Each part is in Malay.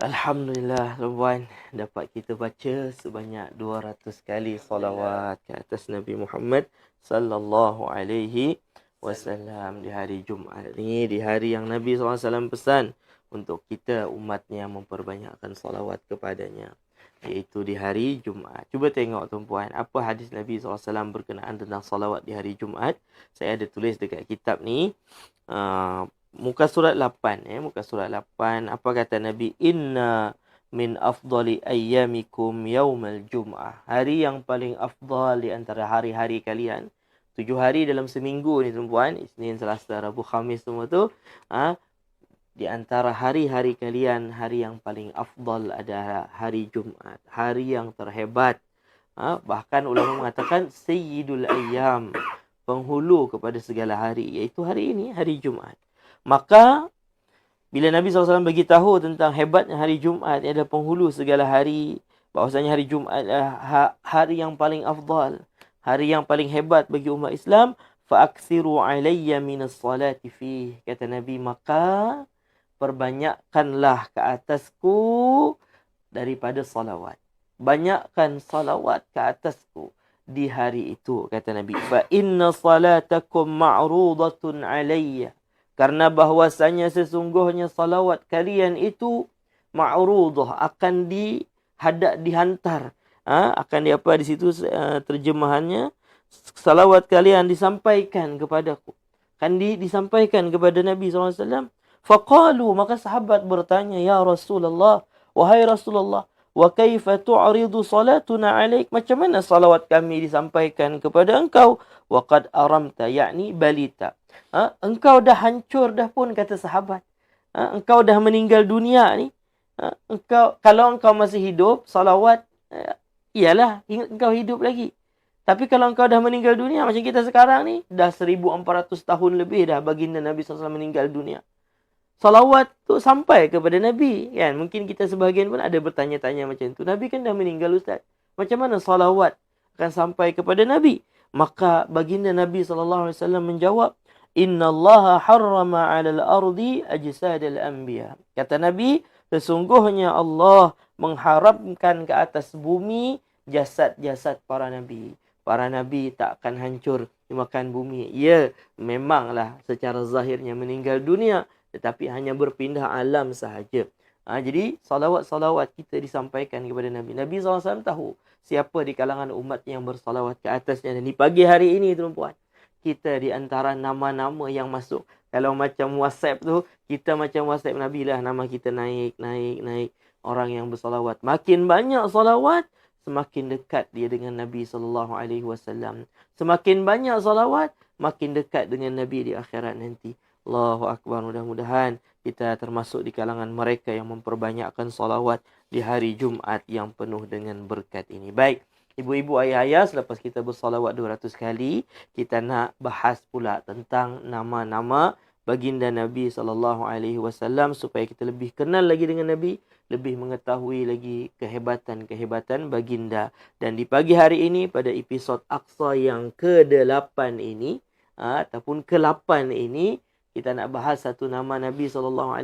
Alhamdulillah tuan-puan, dapat kita baca sebanyak 200 kali salawat ke atas Nabi Muhammad sallallahu alaihi wasallam di hari Jumaat ni, di hari yang Nabi SAW pesan untuk kita umatnya memperbanyakkan salawat kepadanya, iaitu di hari Jumaat. Cuba tengok tuan-puan, apa hadis Nabi SAW berkenaan tentang salawat di hari Jumaat. Saya ada tulis dekat kitab ni. Muka surat 8, muka surat 8, apa kata Nabi? Inna min afdali ayyamikum yaumal jum'ah. Hari yang paling afdal di antara hari-hari kalian. 7 hari dalam seminggu ni tuan-puan, Isnin, Selasa, Rabu, Khamis semua tu. Di antara hari-hari kalian, hari yang paling afdal adalah hari Jumaat. Hari yang terhebat. Bahkan ulama mengatakan sayyidul ayyam, penghulu kepada segala hari, iaitu hari ini, hari Jumaat. Maka bila Nabi SAW beritahu tentang hebatnya hari Jumaat, ia adalah penghulu segala hari, bahawasanya hari Jumaat adalah hari yang paling afdal, hari yang paling hebat bagi umat Islam. Fa'aksiru alayya minas salati fih, kata Nabi, maka perbanyakkanlah ke atasku daripada salawat. Banyakkan salawat ke atasku di hari itu, kata Nabi. Fa inna salatakum ma'rudatun alayya, karena bahwasanya sesungguhnya salawat kalian itu ma'rudah, akan dihantar. Akan di situ terjemahannya, salawat kalian disampaikan kepadaku. Kan disampaikan kepada Nabi SAW. Faqalu, maka sahabat bertanya, ya Rasulullah, wahai Rasulullah, wa kaifa tu'ridu salatuna alaik, macam mana salawat kami disampaikan kepada engkau? Wa qad aramta, yakni balita. Engkau dah hancur dah pun, kata sahabat. Engkau dah meninggal dunia ni. Kalau engkau masih hidup, salawat, iyalah, engkau hidup lagi. Tapi kalau engkau dah meninggal dunia, macam kita sekarang ni, dah 1400 tahun lebih dah baginda Nabi SAW meninggal dunia. Salawat tu sampai kepada Nabi, kan? Mungkin kita sebahagian pun ada bertanya-tanya macam tu. Nabi kan dah meninggal, Ustaz. Macam mana salawat akan sampai kepada Nabi? Maka baginda Nabi SAW menjawab, Inna Allah harrama 'alal ardi ajsadal anbiya. Kata Nabi, sesungguhnya Allah mengharamkan ke atas bumi jasad-jasad para nabi. Para nabi tak akan hancur dimakan bumi. Ya, memanglah secara zahirnya meninggal dunia, tetapi hanya berpindah alam sahaja. Jadi salawat-salawat kita disampaikan kepada Nabi. Nabi SAW tahu siapa di kalangan umat yang bersalawat ke atasnya. Dan di pagi hari ini, tuan-puan, kita di antara nama-nama yang masuk. Kalau macam WhatsApp tu, kita macam WhatsApp Nabi lah. Nama kita naik. Orang yang bersalawat. Makin banyak salawat, semakin dekat dia dengan Nabi SAW. Semakin banyak salawat, makin dekat dengan Nabi di akhirat nanti. Allahu Akbar. Mudah-mudahan kita termasuk di kalangan mereka yang memperbanyakkan salawat di hari Jumaat yang penuh dengan berkat ini. Baik. Ibu-ibu, ayah-ayah, selepas kita bersalawat 200 kali, kita nak bahas pula tentang nama-nama baginda Nabi SAW supaya kita lebih kenal lagi dengan Nabi, lebih mengetahui lagi kehebatan-kehebatan baginda. Dan di pagi hari ini, pada episod Aqsa yang ke-8 ini, ataupun ke-8 ini, kita nak bahas satu nama Nabi SAW,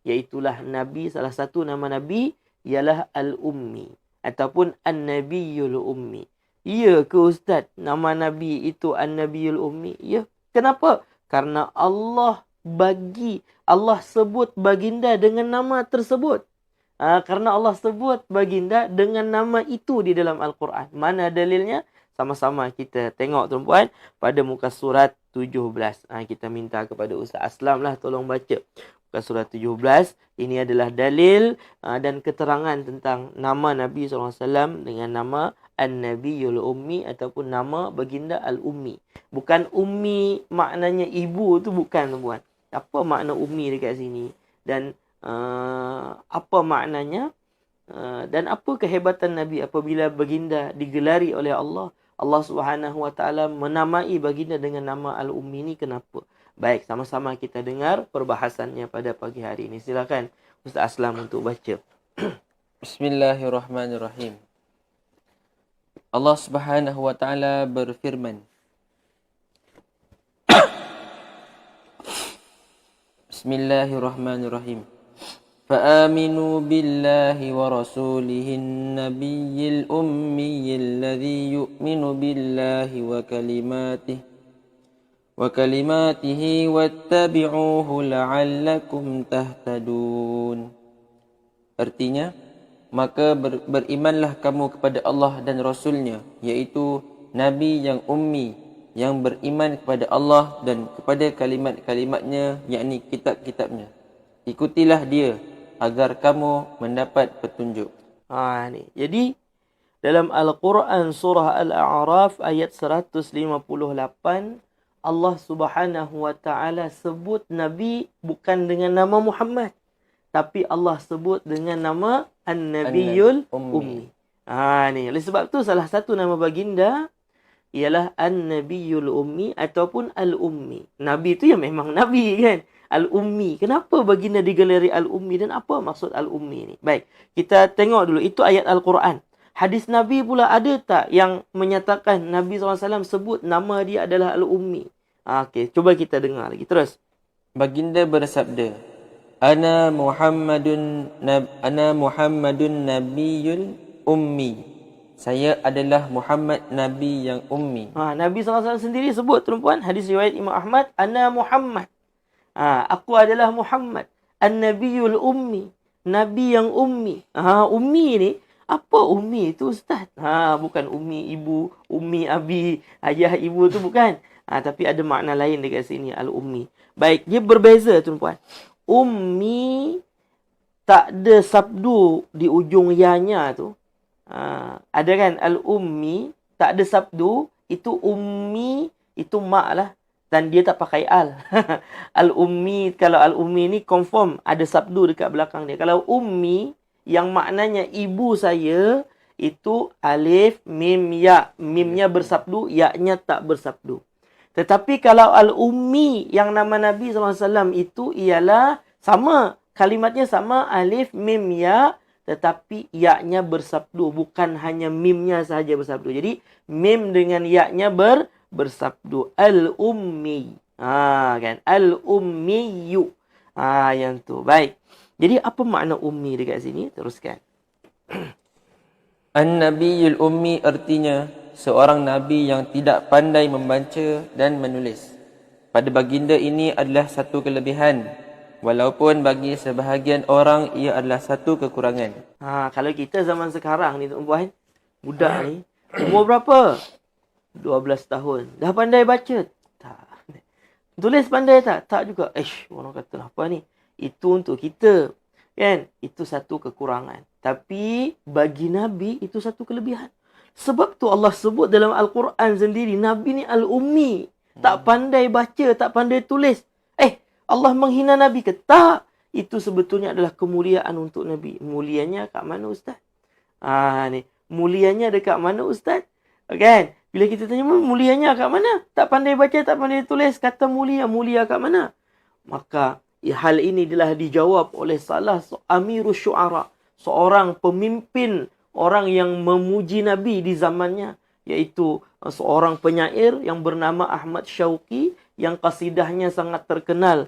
iaitulah Nabi, salah satu nama Nabi ialah Al-Ummi, ataupun An-Nabiyul Ummi. Ya ke Ustaz, nama Nabi itu An-Nabiyul Ummi? Ya. Kenapa? Karena Allah sebut baginda dengan nama tersebut. Karena Allah sebut baginda dengan nama itu di dalam Al-Quran. Mana dalilnya? Sama-sama kita tengok, tuan-puan, pada muka surat 17. Kita minta kepada Ustaz Aslam lah tolong baca. Surah 17, ini adalah dalil dan keterangan tentang nama Nabi SAW dengan nama An-Nabiyul Ummi, ataupun nama baginda Al-Ummi. Bukan Ummi maknanya ibu tu, bukan, tuan. Apa makna Ummi dekat sini? Dan apa maknanya? Dan apa kehebatan Nabi apabila baginda digelari oleh Allah? Allah SWT menamai baginda dengan nama Al-Ummi ni kenapa? Baik, sama-sama kita dengar perbahasannya pada pagi hari ini. Silakan Ustaz Aslam untuk baca. Bismillahirrahmanirrahim. Allah Subhanahu wa taala berfirman. Bismillahirrahmanirrahim. فآمنوا بالله ورسوله النبي الأمي الذي يؤمن بالله وكلماته واتبعوه لعلكم تهتدون. Artinya, maka berimanlah kamu kepada Allah dan Rasulnya, iaitu Nabi yang ummi, yang beriman kepada Allah dan kepada kalimat-kalimatnya, yakni kitab-kitabnya. Ikutilah dia agar kamu mendapat petunjuk. Ni. Jadi dalam Al-Quran surah Al-A'raf ayat 158, Allah Subhanahu wa taala sebut Nabi bukan dengan nama Muhammad, tapi Allah sebut dengan nama An-Nabiyul Ummi. Ni. Oleh sebab tu salah satu nama baginda ialah An-Nabiyul Ummi ataupun Al-Ummi. Nabi tu yang memang Nabi kan. Al-Ummi. Kenapa baginda digelari Al-Ummi dan apa maksud Al-Ummi ni? Baik, kita tengok dulu. Itu ayat Al-Quran. Hadis Nabi pula ada tak yang menyatakan Nabi SAW sebut nama dia adalah Al-Ummi? Okey, cuba kita dengar lagi. Terus. Baginda bersabda, Ana Muhammadun Nabiyul Ummi. Saya adalah Muhammad Nabi yang ummi. Nabi SAW sendiri sebut, tuan-puan, hadis riwayat Imam Ahmad, Ana Muhammad. Aku adalah Muhammad. An-Nabiyul Ummi. Nabi yang ummi. Ummi ni, apa ummi tu Ustaz? Bukan ummi ibu, ummi abi, ayah ibu tu bukan. Tapi ada makna lain dekat sini, Al-Ummi. Baik, dia berbeza tuan-puan. Ummi, tak ada sabdu di ujung ya-nya tu. Ada kan Al-Ummi, tak ada sabdu. Itu ummi, itu mak lah. Dan dia tak pakai al. Al-Ummi, kalau Al-Ummi ni confirm ada sabdu dekat belakang dia. Kalau Ummi, yang maknanya ibu saya, itu alif, mim, ya. Mimnya bersabdu, ya-nya tak bersabdu. Tetapi kalau Al-Ummi, yang nama Nabi SAW itu ialah sama. Kalimatnya sama, alif, mim, ya. Tetapi ya-nya bersabdu. Bukan hanya mimnya sahaja bersabdu. Jadi, mim dengan ya-nya bersabdu. Al-Ummi. Kan? Al-Ummiyu. Yang tu. Baik. Jadi apa makna ummi dekat sini? Teruskan. An-Nabiyul Ummi artinya seorang Nabi yang tidak pandai membaca dan menulis. Pada baginda ini adalah satu kelebihan. Walaupun bagi sebahagian orang ia adalah satu kekurangan. Kalau kita zaman sekarang ni tuan-puan, budak ni, umur berapa? 12 tahun. Dah pandai baca? Tak. Tulis pandai tak? Tak juga. Orang kata apa ni? Itu untuk kita. Kan? Itu satu kekurangan. Tapi bagi Nabi, itu satu kelebihan. Sebab tu Allah sebut dalam Al-Quran sendiri, Nabi ni Al-Ummi. Tak pandai baca, tak pandai tulis. Allah menghina Nabi ke? Tak. Itu sebetulnya adalah kemuliaan untuk Nabi. Mulianya kat mana Ustaz? Ni. Mulianya dekat mana Ustaz? Kan? Bila kita tanya, mulianya kat mana? Tak pandai baca, tak pandai tulis. Kata mulia, mulia kat mana? Maka hal ini telah dijawab oleh salah Amirus Syu'ara. Seorang pemimpin, orang yang memuji Nabi di zamannya. Iaitu seorang penyair yang bernama Ahmad Syauqi. Yang kasidahnya sangat terkenal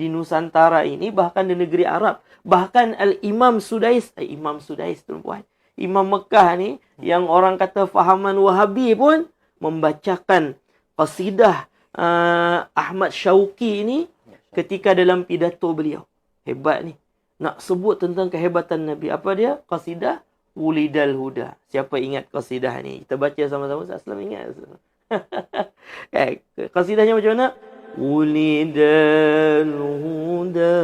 di Nusantara ini. Bahkan di negeri Arab. Bahkan Al-Imam Sudais. Imam Sudais tuan-puan. Imam Mekah ni, yang orang kata fahaman Wahabi pun, membacakan qasidah Ahmad Syauqi ini ketika dalam pidato beliau. Hebat ni. Nak sebut tentang kehebatan Nabi. Apa dia? Qasidah Wulidal Huda. Siapa ingat qasidah ni? Kita baca sama-sama. Aslam ingat. Qasidahnya macam mana? Wulidal Huda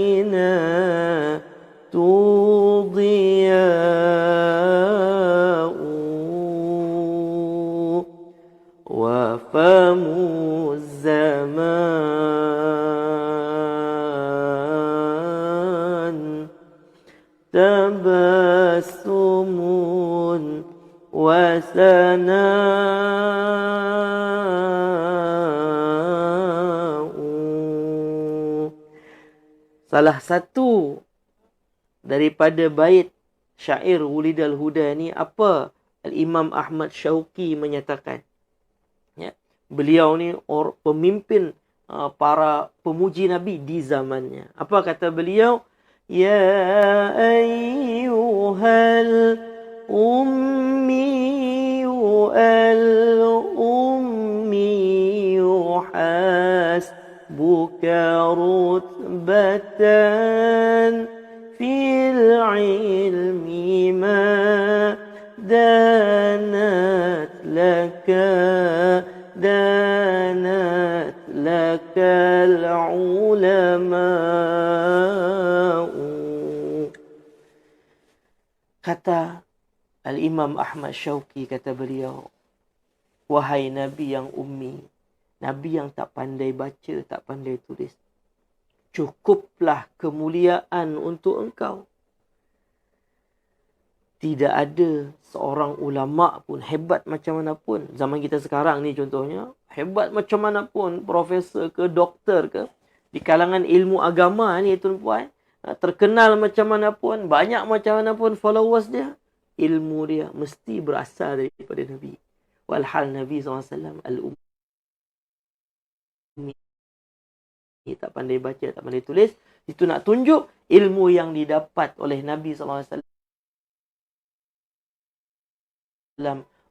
فالكائنات ضياء وفم الزمان تبسم وثناء. Salah satu daripada bait syair Wulidal Huda ni apa Al-Imam Ahmad Syauqi menyatakan. Ya. Beliau ni pemimpin para pemuji Nabi di zamannya. Apa kata beliau? Ya ayyuhal ummi al-ummi hasbuka rutbatan fil ilmi ma danat lakal ulama'u. Kata Al-Imam Ahmad Syauqi, kata beliau, wahai Nabi yang ummi, Nabi yang tak pandai baca, tak pandai tulis, cukuplah kemuliaan untuk engkau. Tidak ada seorang ulama pun, hebat macam mana pun, zaman kita sekarang ni contohnya, hebat macam mana pun, profesor ke, doktor ke, di kalangan ilmu agama ni tuan-puan, terkenal macam mana pun, banyak macam mana pun followers dia, ilmu dia mesti berasal daripada Nabi. Walhal Nabi SAW al-ummi, tak pandai baca, tak pandai tulis. Itu nak tunjuk ilmu yang didapat oleh Nabi SAW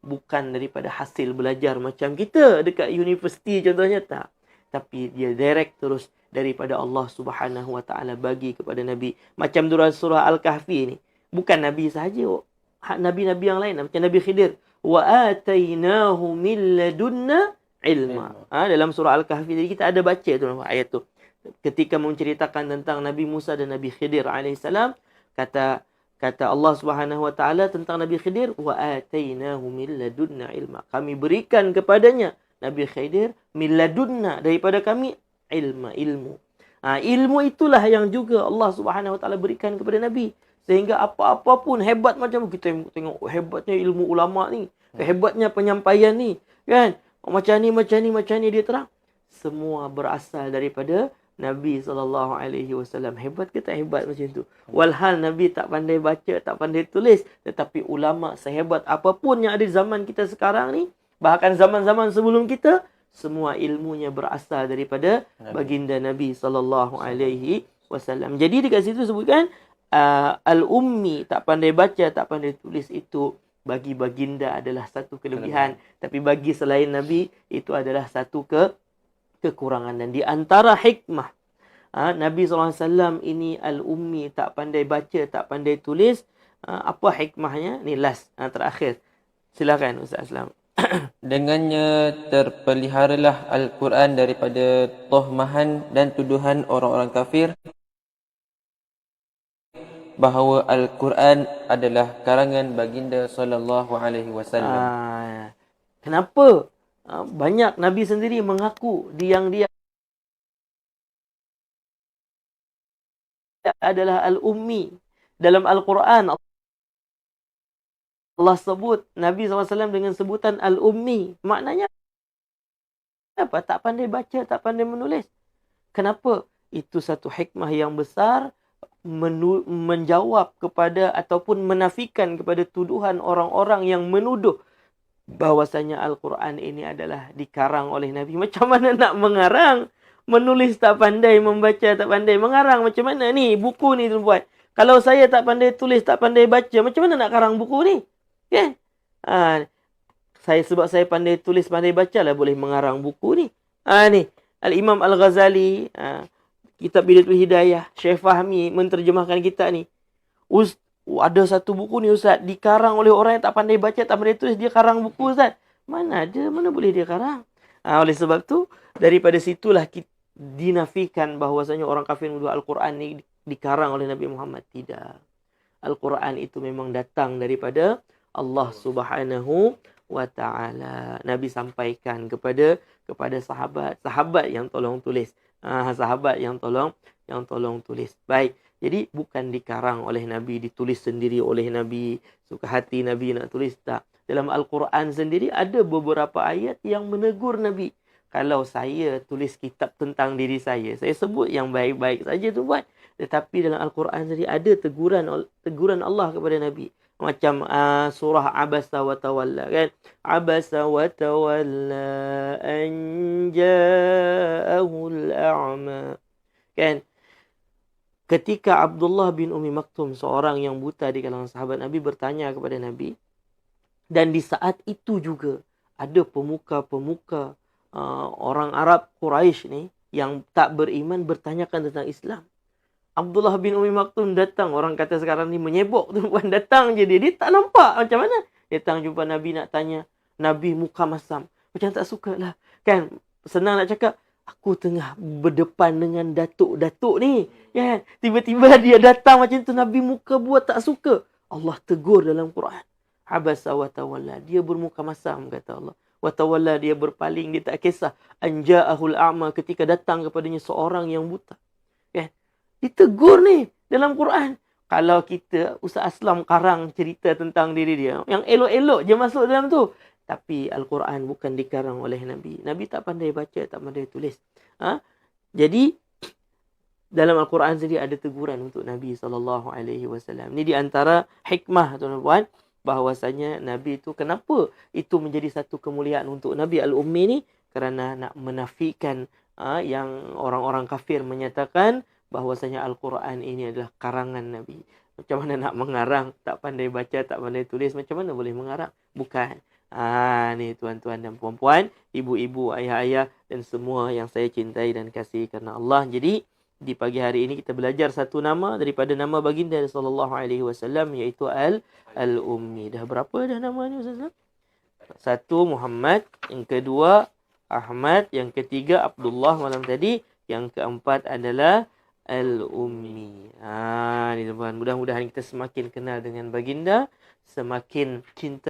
bukan daripada hasil belajar macam kita dekat universiti contohnya, tak. Tapi dia direct terus daripada Allah Subhanahu Wa Taala bagi kepada Nabi. Macam dalam surah Al-Kahfi ni, bukan Nabi sahaja, Nabi-Nabi yang lain, macam Nabi Khidir, wa atainahu min ladunna ilma. Dalam surah Al-Kahfi tadi kita ada baca tu ayat tu. Ketika menceritakan tentang Nabi Musa dan Nabi Khidir alaihissalam, kata Allah Subhanahu Wa Taala tentang Nabi Khidir, wa atainahu min ladunna ilma. Kami berikan kepadanya Nabi Khidir min ladunna, daripada kami, ilmu. Ilmu itulah yang juga Allah Subhanahu Wa Taala berikan kepada Nabi. Sehingga apa-apa pun hebat macam kita tengok hebatnya ilmu ulama ni, hebatnya penyampaian ni, kan? Macam ni dia terang. Semua berasal daripada Nabi SAW. Hebat ke tak hebat macam tu? Walhal Nabi tak pandai baca, tak pandai tulis, tetapi ulama sehebat apapun yang ada di zaman kita sekarang ni, bahkan zaman-zaman sebelum kita, semua ilmunya berasal daripada baginda Nabi SAW. Jadi dekat situ sebutkan al-ummi, tak pandai baca, tak pandai tulis, itu bagi baginda adalah satu kelebihan. Tapi bagi selain Nabi, itu adalah satu kekurangan. Dan di antara hikmah Nabi SAW ini al-ummi, tak pandai baca, tak pandai tulis, apa hikmahnya? Ni last, terakhir. Silakan Ustaz Aslam. Dengannya terpeliharalah Al-Quran daripada tohmahan dan tuduhan orang-orang kafir bahawa Al-Quran adalah karangan baginda sallallahu alaihi wasallam. Kenapa banyak Nabi sendiri mengaku dia adalah al-ummi? Dalam Al-Quran Allah sebut Nabi SAW dengan sebutan al-ummi. Maknanya apa? Tak pandai baca, tak pandai menulis. Kenapa? Itu satu hikmah yang besar, menjawab kepada ataupun menafikan kepada tuduhan orang-orang yang menuduh bahwasanya Al-Quran ini adalah dikarang oleh Nabi. Macam mana nak mengarang? Menulis tak pandai, membaca tak pandai, mengarang macam mana ni? Buku ni tuan-puan, kalau saya tak pandai tulis, tak pandai baca, macam mana nak karang buku ni? Kan? Sebab saya pandai tulis, pandai baca lah boleh mengarang buku ni. Ni Al-Imam Al-Ghazali, kitab Bidayatul Hidayah, Syekh Fahmi menterjemahkan kitab ni. Ada satu buku ni Ustaz, dikarang oleh orang yang tak pandai baca, tak pandai tulis, dia karang buku Ustaz. Mana ada, mana boleh dia karang? Oleh sebab tu, daripada situlah dinafikan bahawasanya orang kafir menuduh Al-Quran ni dikarang oleh Nabi Muhammad. Tidak. Al-Quran itu memang datang daripada Allah Subhanahu Wa Ta'ala. Nabi sampaikan kepada sahabat yang tolong tulis. Sahabat yang tolong tulis. Baik. Jadi bukan dikarang oleh Nabi, ditulis sendiri oleh Nabi, suka hati Nabi nak tulis, tak. Dalam Al-Quran sendiri ada beberapa ayat yang menegur Nabi. Kalau saya tulis kitab tentang diri saya sebut yang baik-baik saja tu buat. Tetapi dalam Al-Quran sendiri ada teguran Allah kepada Nabi. Macam surah Abasa wa Tawalla kan. Abasa wa Tawalla an ja'ahul a'ma. Kan? Ketika Abdullah bin Umi Maktum, seorang yang buta di kalangan sahabat Nabi, bertanya kepada Nabi, dan di saat itu juga ada pemuka-pemuka orang Arab Quraisy ni yang tak beriman bertanyakan tentang Islam. Abdullah bin Umi Maktum datang, orang kata sekarang ni menyebok tu, bukan datang je dia tak nampak macam mana. Datang jumpa Nabi nak tanya, Nabi muka masam, macam tak suka lah. Kan, senang nak cakap, aku tengah berdepan dengan datuk-datuk ni. Kan, tiba-tiba dia datang macam tu, Nabi muka buat tak suka. Allah tegur dalam Quran. Abasa wa tawalla, dia bermuka masam kata Allah. Wa tawalla, dia berpaling, dia tak kisah. Anja'ahul a'ma, ketika datang kepadanya seorang yang buta. Kan? Ditegur ni dalam Quran. Kalau kita, Ustaz Aslam karang cerita tentang diri dia, yang elok-elok je masuk dalam tu. Tapi Al-Quran bukan dikarang oleh Nabi. Nabi tak pandai baca, tak pandai tulis. Jadi, dalam Al-Quran sendiri ada teguran untuk Nabi SAW. Ini di antara hikmah, tuan-tuan, bahawasanya Nabi itu, kenapa itu menjadi satu kemuliaan untuk Nabi Al-Ummi ni? Kerana nak menafikan yang orang-orang kafir menyatakan bahawasanya Al-Quran ini adalah karangan Nabi. Macam mana nak mengarang, tak pandai baca, tak pandai tulis, macam mana boleh mengarang? Bukan. Ni tuan-tuan dan puan-puan, ibu-ibu, ayah-ayah dan semua yang saya cintai dan kasih kerana Allah. Jadi di pagi hari ini kita belajar satu nama daripada nama baginda sallallahu alaihi wasallam, iaitu Al-Ummi. Dah berapa dah nama ni Ustaz? Satu Muhammad, yang kedua Ahmad, yang ketiga Abdullah malam tadi, yang keempat adalah Al-Ummi. Ni tuan-tuan, mudah-mudahan kita semakin kenal dengan baginda, semakin cinta